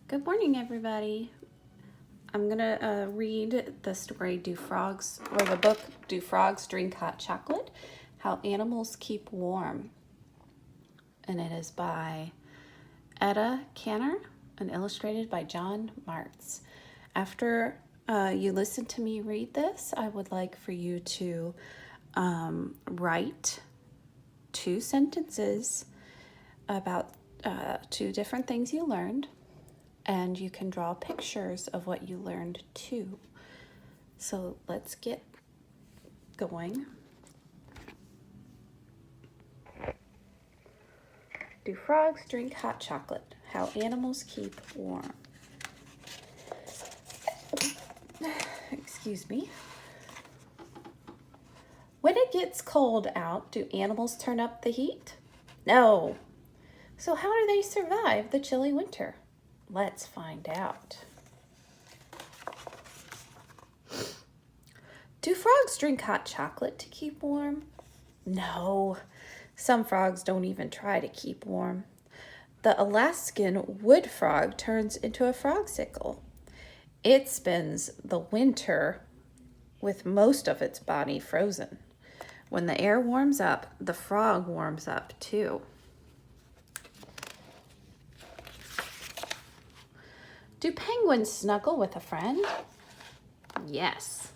Good morning, everybody. I'm gonna read the story the book Do Frogs Drink Hot Chocolate? How Animals Keep Warm. And it is by Etta Kaner and illustrated by John Martz. After you listen to me read this, I would like for you to write 2 sentences about 2 different things you learned. And you can draw pictures of what you learned too. So let's get going. Do frogs drink hot chocolate? How animals keep warm. Excuse me. When it gets cold out, do animals turn up the heat? No. So how do they survive the chilly winter? Let's find out. Do frogs drink hot chocolate to keep warm? No. Some frogs don't even try to keep warm. The Alaskan wood frog turns into a frogsicle. It spends the winter with most of its body frozen. When the air warms up, the frog warms up too. Do penguins snuggle with a friend? Yes.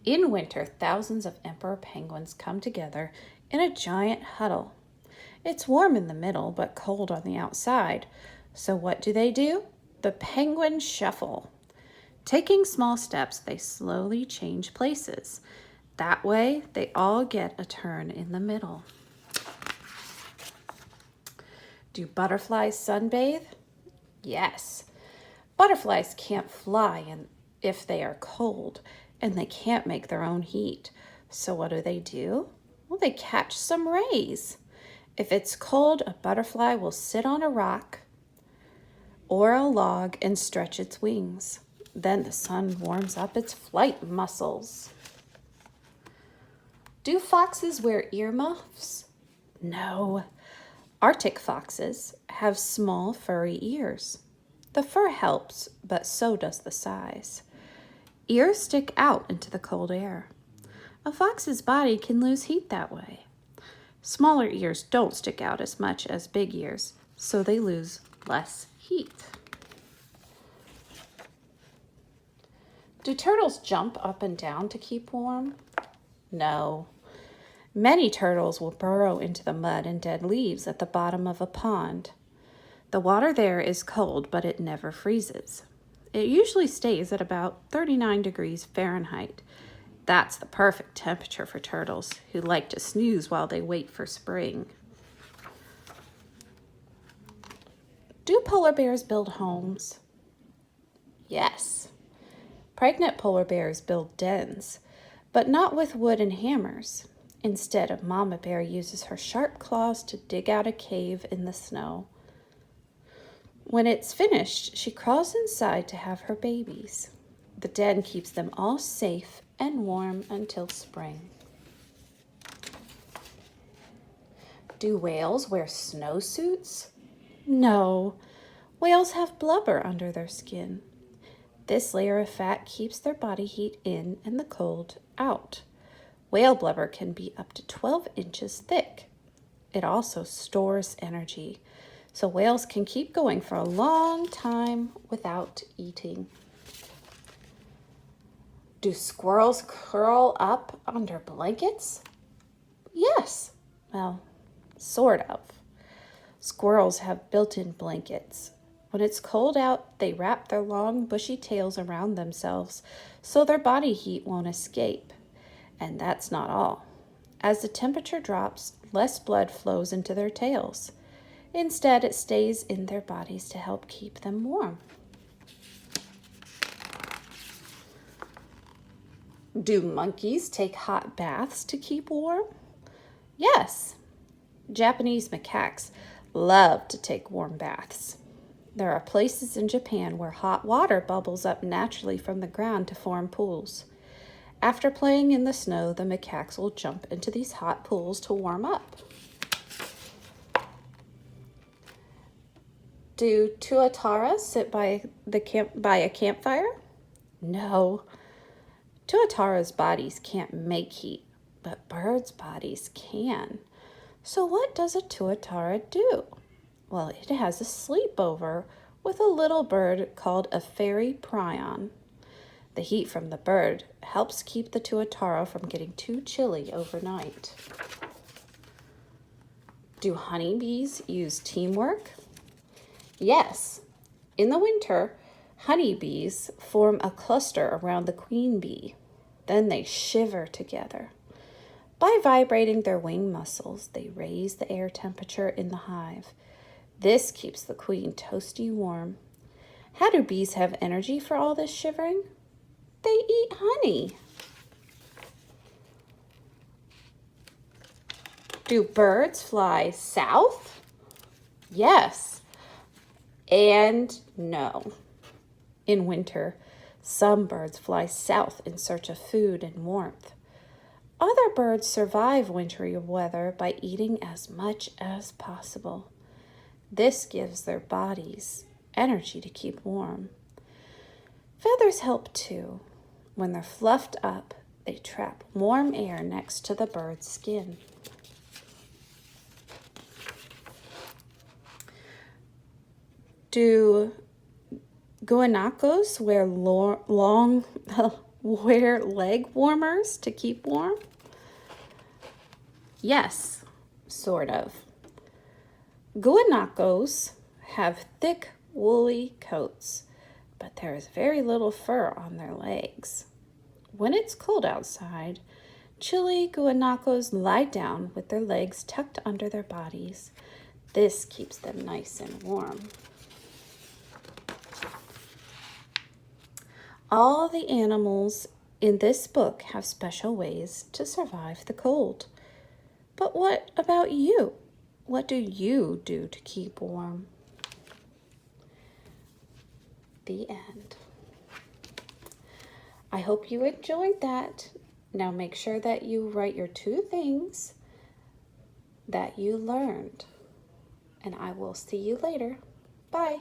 In winter, thousands of emperor penguins come together in a giant huddle. It's warm in the middle, but cold on the outside. So what do? The penguins shuffle. Taking small steps, they slowly change places. That way, they all get a turn in the middle. Do butterflies sunbathe? Yes. Butterflies can't fly if they are cold, and they can't make their own heat. So what do? Well, they catch some rays. If it's cold, a butterfly will sit on a rock or a log and stretch its wings. Then the sun warms up its flight muscles. Do foxes wear earmuffs? No. Arctic foxes have small furry ears. The fur helps, but so does the size. Ears stick out into the cold air. A fox's body can lose heat that way. Smaller ears don't stick out as much as big ears, so they lose less heat. Do turtles jump up and down to keep warm? No. Many turtles will burrow into the mud and dead leaves at the bottom of a pond. The water there is cold, but it never freezes. It usually stays at about 39 degrees Fahrenheit. That's the perfect temperature for turtles who like to snooze while they wait for spring. Do polar bears build homes? Yes. Pregnant polar bears build dens, but not with wood and hammers. Instead, mama bear uses her sharp claws to dig out a cave in the snow. When it's finished, she crawls inside to have her babies. The den keeps them all safe and warm until spring. Do whales wear snowsuits? No. Whales have blubber under their skin. This layer of fat keeps their body heat in and the cold out. Whale blubber can be up to 12 inches thick. It also stores energy, so whales can keep going for a long time without eating. Do squirrels curl up under blankets? Yes, well, sort of. Squirrels have built-in blankets. When it's cold out, they wrap their long, bushy tails around themselves so their body heat won't escape. And that's not all. As the temperature drops, less blood flows into their tails. Instead, it stays in their bodies to help keep them warm. Do monkeys take hot baths to keep warm? Yes. Japanese macaques love to take warm baths. There are places in Japan where hot water bubbles up naturally from the ground to form pools. After playing in the snow, the macaques will jump into these hot pools to warm up. Do tuatara sit by a campfire? No. Tuatara's bodies can't make heat, but birds' bodies can. So what does a tuatara do? Well, it has a sleepover with a little bird called a fairy prion. The heat from the bird helps keep the tuatara from getting too chilly overnight. Do honeybees use teamwork? Yes. In the winter, honeybees form a cluster around the queen bee. Then they shiver together. By vibrating their wing muscles, they raise the air temperature in the hive. This keeps the queen toasty warm. How do bees have energy for all this shivering? They eat honey. Do birds fly south? Yes and no. In winter, some birds fly south in search of food and warmth. Other birds survive wintry weather by eating as much as possible. This gives their bodies energy to keep warm. Feathers help too. When they're fluffed up, they trap warm air next to the bird's skin. Do guanacos wear wear leg warmers to keep warm? Yes, sort of. Guanacos have thick, woolly coats, but there is very little fur on their legs. When it's cold outside, chilly guanacos lie down with their legs tucked under their bodies. This keeps them nice and warm. All the animals in this book have special ways to survive the cold. But what about you? What do you do to keep warm? The end. I hope you enjoyed that. Now make sure that you write your 2 things that you learned. And I will see you later. Bye.